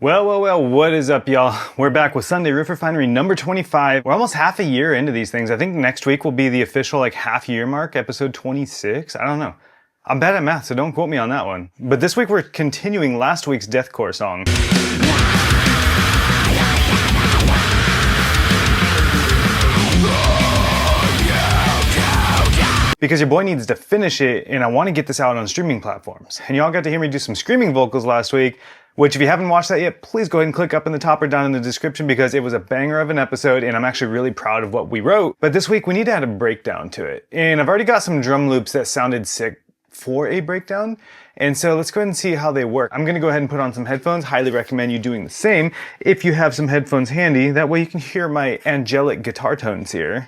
Well, what is up, y'all? We're back with Sunday Riff Refinery number 25. We're almost half a year into these things. I think next week will be the official half year mark, episode 26. I don't know. I'm bad at math, so don't quote me on that one. But this week we're continuing last week's Deathcore song. Because your boy needs to finish it, and I want to get this out on streaming platforms. And y'all got to hear me do some screaming vocals last week, which if you haven't watched that yet, please go ahead and click up in the top or down in the description because it was a banger of an episode and I'm actually really proud of what we wrote. But this week we need to add a breakdown to it. And I've already got some drum loops that sounded sick for a breakdown. And so let's go ahead and see how they work. I'm gonna go ahead and put on some headphones. Highly recommend you doing the same if you have some headphones handy. That way you can hear my angelic guitar tones here.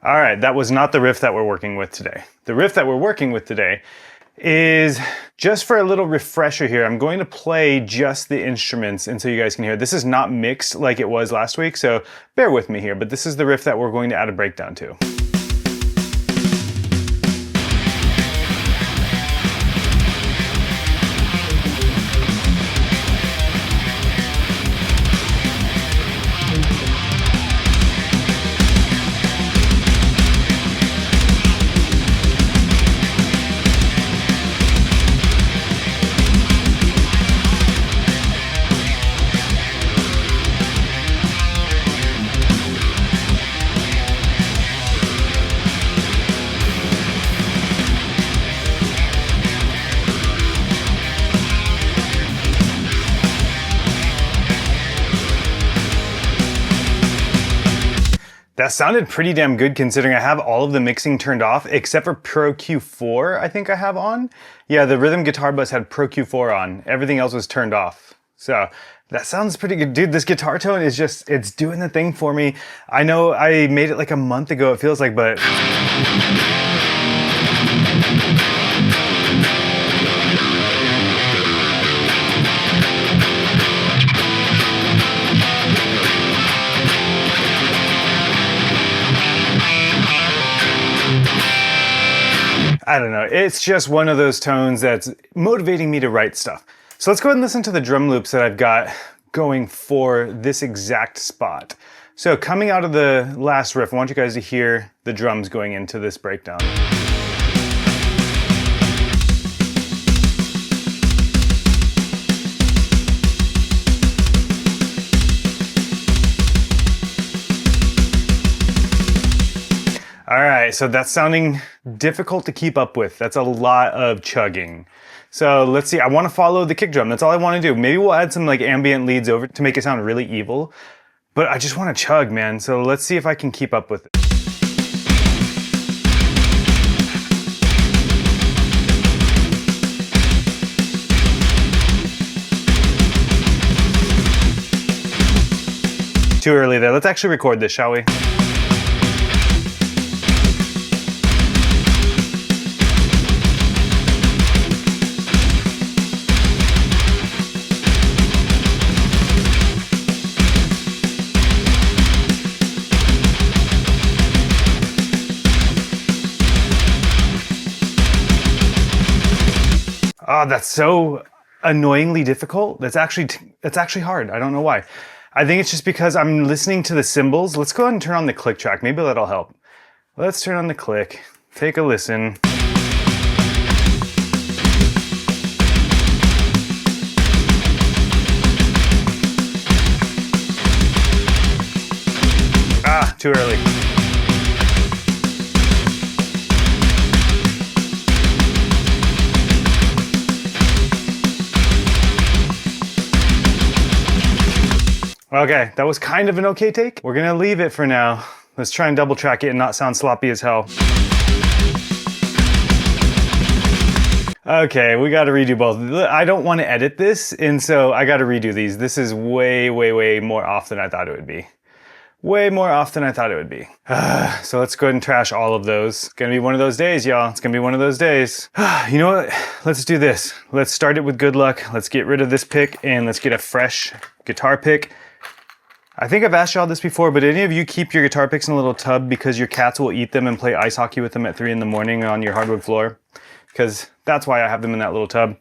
All right, that was not the riff that we're working with today. The riff that we're working with today is, just for a little refresher here, I'm going to play just the instruments and so you guys can hear. This is not mixed like it was last week, so bear with me here, but this is the riff that we're going to add a breakdown to. That sounded pretty damn good considering I have all of the mixing turned off except for Pro Q4 I think I have on. Yeah, the rhythm guitar bus had Pro Q4 on. Everything else was turned off. So that sounds pretty good. Dude, this guitar tone is just, it's doing the thing for me. I know I made it like a month ago, it feels like, but... I don't know, it's just one of those tones that's motivating me to write stuff. So let's go ahead and listen to the drum loops that I've got going for this exact spot. So coming out of the last riff, I want you guys to hear the drums going into this breakdown. All right, so that's sounding difficult to keep up with. That's a lot of chugging. So let's see, I want to follow the kick drum. That's all I want to do. Maybe we'll add some ambient leads over to make it sound really evil, but I just want to chug, man. So let's see if I can keep up with it. Too early there. Let's actually record this, shall we? Oh, that's so annoyingly difficult. That's actually hard. I don't know why. I think it's just because I'm listening to the cymbals. Let's go ahead and turn on the click track. Maybe that'll help. Let's turn on the click. Take a listen. Ah, too early. Okay, that was kind of an okay take. We're gonna leave it for now. Let's try and double track it and not sound sloppy as hell. Okay, we gotta redo both. I don't want to edit this, and so I gotta redo these. This is way more off than I thought it would be. way more off than I thought it would be. So let's go ahead and trash all of those. It's gonna be one of those days, y'all. It's gonna be one of those days. You know what? Let's do this. Let's start it with good luck. Let's get rid of this pick and let's get a fresh guitar pick. I think I've asked y'all this before, but any of you keep your guitar picks in a little tub because your cats will eat them and play ice hockey with them at 3 in the morning on your hardwood floor? Because that's why I have them in that little tub.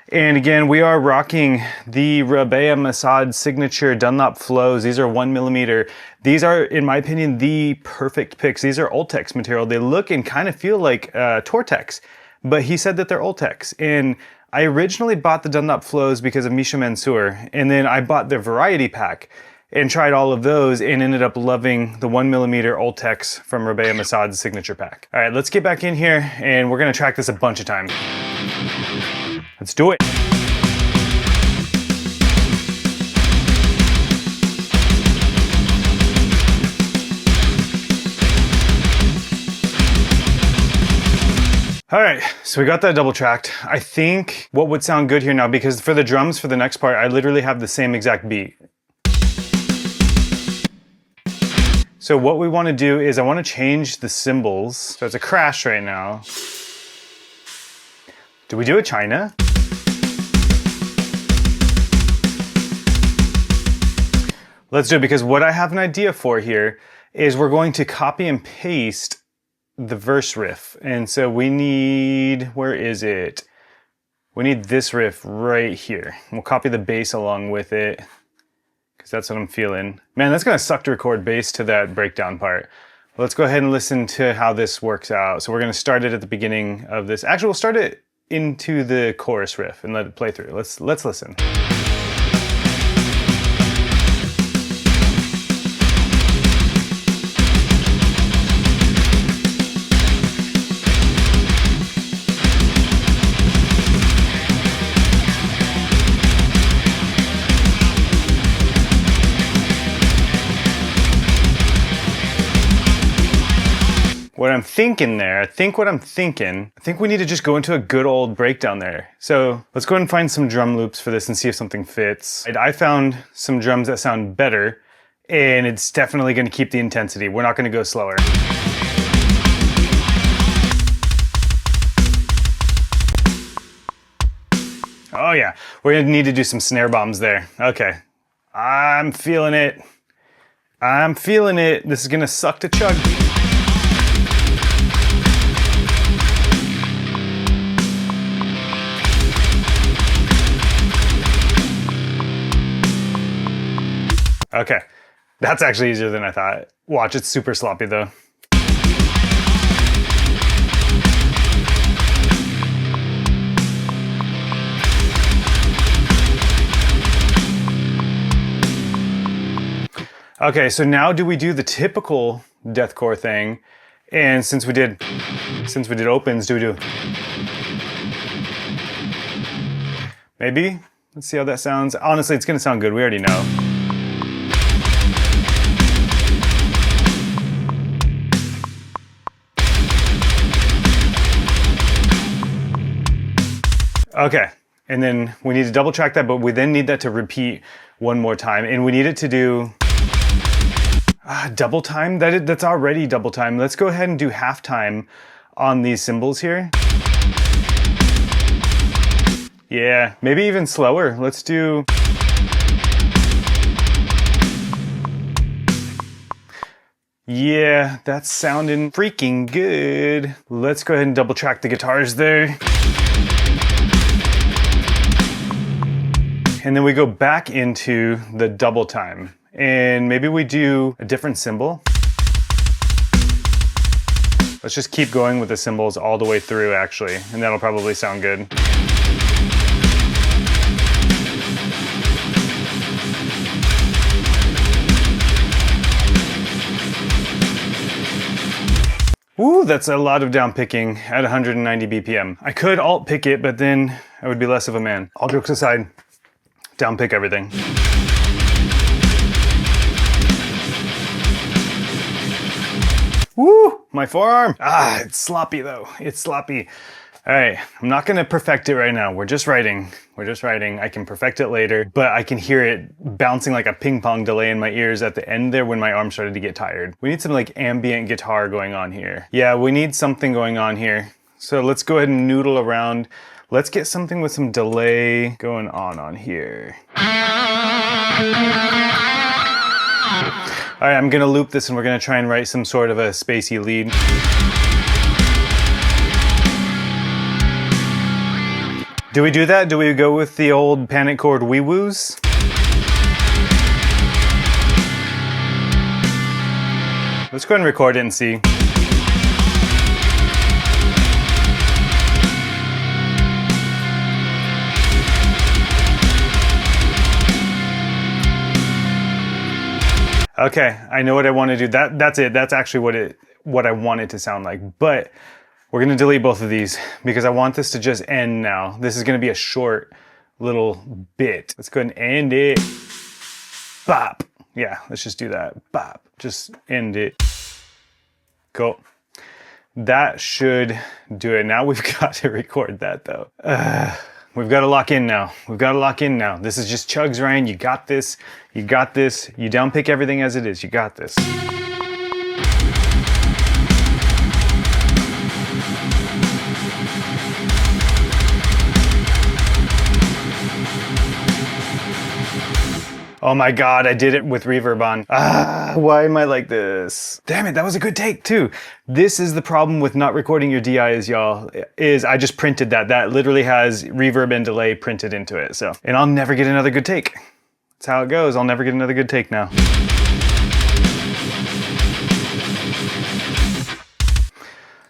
And again, we are rocking the Rabea Masad signature Dunlop flows. These are 1mm. These are, in my opinion, the perfect picks. These are Ultex material. They look and kind of feel like Cortex, but he said that they're Ultex. And I originally bought the Dunlop flows because of Misha Mansour, and then I bought the variety pack and tried all of those and ended up loving the 1mm Ultex from Rabea Masad's signature pack. All right, let's get back in here and we're gonna track this a bunch of times. Let's do it. All right, so we got that double tracked. I think what would sound good here now, because for the drums for the next part, I literally have the same exact beat. So what we want to do is I want to change the cymbals. So it's a crash right now. Do we do a China? Let's do it, because what I have an idea for here is we're going to copy and paste the verse riff. And so we need, where is it? We need this riff right here. We'll copy the bass along with it, because that's what I'm feeling. Man, that's gonna suck to record bass to that breakdown part. Let's go ahead and listen to how this works out. So we're gonna start it at the beginning of this. Actually, we'll start it into the chorus riff and let it play through. Let's listen. What I'm thinking there, I think we need to just go into a good old breakdown there. So let's go ahead and find some drum loops for this and see if something fits. I found some drums that sound better, and it's definitely gonna keep the intensity. We're not gonna go slower. Oh yeah, we're gonna need to do some snare bombs there. Okay, I'm feeling it. I'm feeling it. This is gonna suck to chug. Okay, that's actually easier than I thought. Watch, it's super sloppy though. Okay, so now do we do the typical deathcore thing? And since we did opens, do we do? Maybe? Let's see how that sounds. Honestly, it's gonna sound good, we already know. Okay, and then we need to double track that, but we then need that to repeat one more time, and we need it to do double time. That's already double time. Let's go ahead and do half time on these cymbals here. Yeah, maybe even slower. Let's do... Yeah, that's sounding freaking good. Let's go ahead and double track the guitars there. And then we go back into the double time. And maybe we do a different cymbal. Let's just keep going with the cymbals all the way through, actually, and that'll probably sound good. Woo, that's a lot of downpicking at 190 BPM. I could alt pick it, but then I would be less of a man. All jokes aside, downpick everything. Woo, my forearm. It's sloppy though, it's sloppy. All right, I'm not gonna perfect it right now. We're just writing. I can perfect it later, but I can hear it bouncing like a ping pong delay in my ears at the end there when my arm started to get tired. We need some like ambient guitar going on here. Yeah, we need something going on here. So let's go ahead and noodle around. Let's get something with some delay going on here. All right, I'm gonna loop this and we're gonna try and write some sort of a spacey lead. Do we do that? Do we go with the old panic chord wee-woos? Let's go ahead and record it and see. Okay, I know what I want to do. That's it. That's actually what I want it to sound like. But we're going to delete both of these because I want this to just end now. This is going to be a short little bit. Let's go ahead and end it. Bop. Yeah, let's just do that. Bop. Just end it. Cool. That should do it. Now we've got to record that though. We've got to lock in now. This is just chugs, Ryan. You got this. You downpick everything as it is. You got this. Oh my God, I did it with reverb on. Why am I like this? Damn it, that was a good take too. This is the problem with not recording your DIs, y'all, is I just printed that. That literally has reverb and delay printed into it. So, and I'll never get another good take. That's how it goes. I'll never get another good take now.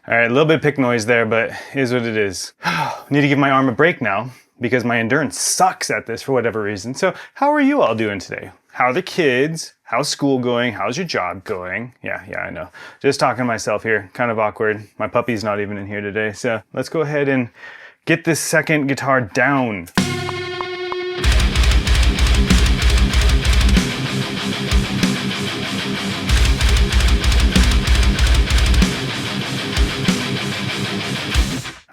All right, a little bit of pick noise there, but it is what it is. I need to give my arm a break now, because my endurance sucks at this for whatever reason. So how are you all doing today? How are the kids? How's school going? How's your job going? Yeah, I know. Just talking to myself here, kind of awkward. My puppy's not even in here today. So let's go ahead and get this second guitar down.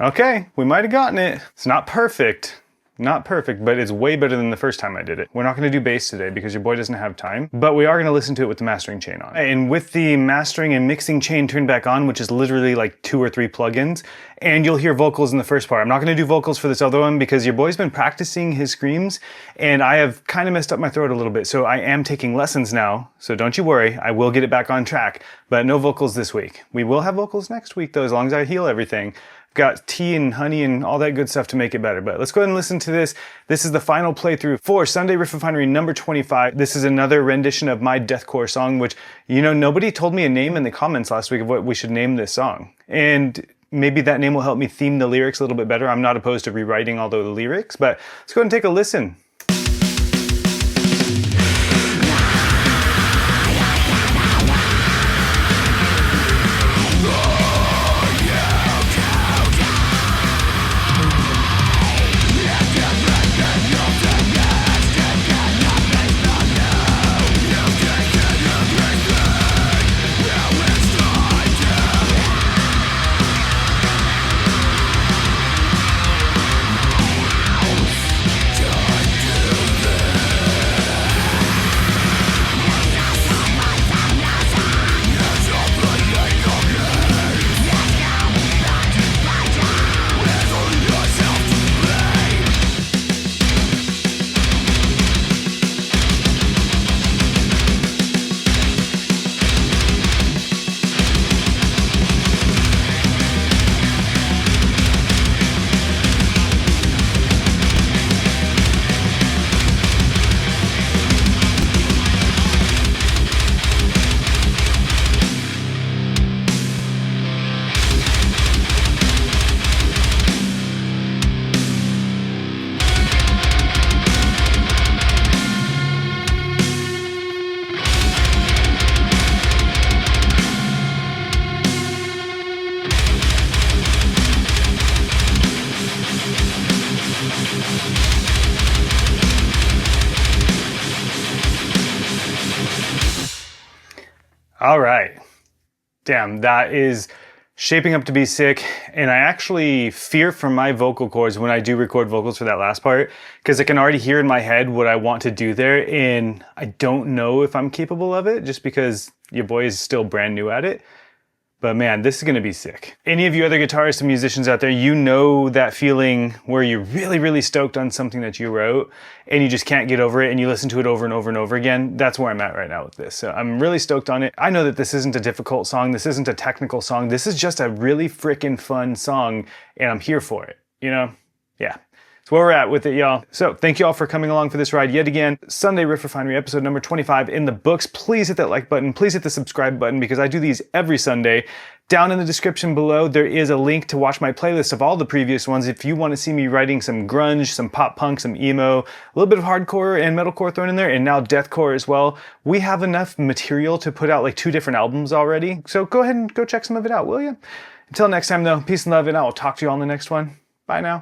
Okay, we might have gotten it. It's not perfect, but it's way better than the first time I did it. We're not gonna do bass today because your boy doesn't have time, but we are gonna listen to it with the mastering chain on. And with the mastering and mixing chain turned back on, which is literally like 2 or 3 plugins, and you'll hear vocals in the first part. I'm not gonna do vocals for this other one because your boy's been practicing his screams and I have kind of messed up my throat a little bit. So I am taking lessons now. So don't you worry, I will get it back on track, but no vocals this week. We will have vocals next week though, as long as I heal everything. Got tea and honey and all that good stuff to make it better. But let's go ahead and listen to this. This is the final playthrough for Sunday Riff Refinery number 25. This is another rendition of my Deathcore song, which, you know, nobody told me a name in the comments last week of what we should name this song. And maybe that name will help me theme the lyrics a little bit better. I'm not opposed to rewriting all the lyrics, but let's go ahead and take a listen. All right. Damn, that is shaping up to be sick, and I actually fear for my vocal cords when I do record vocals for that last part, because I can already hear in my head what I want to do there, and I don't know if I'm capable of it, just because your boy is still brand new at it. But man, this is gonna be sick. Any of you other guitarists and musicians out there, you know that feeling where you're really, really stoked on something that you wrote and you just can't get over it and you listen to it over and over and over again. That's where I'm at right now with this. So I'm really stoked on it. I know that this isn't a difficult song. This isn't a technical song. This is just a really freaking fun song and I'm here for it, you know? Yeah. That's where we're at with it, y'all. So thank you all for coming along for this ride yet again. Sunday Riff Refinery episode number 25 in the books. Please hit that like button. Please hit the subscribe button because I do these every Sunday. Down in the description below, there is a link to watch my playlist of all the previous ones if you want to see me writing some grunge, some pop punk, some emo, a little bit of hardcore and metalcore thrown in there, and now deathcore as well. We have enough material to put out like 2 different albums already. So go ahead and go check some of it out, will you? Until next time though, peace and love, and I will talk to you all in the next one. Bye now.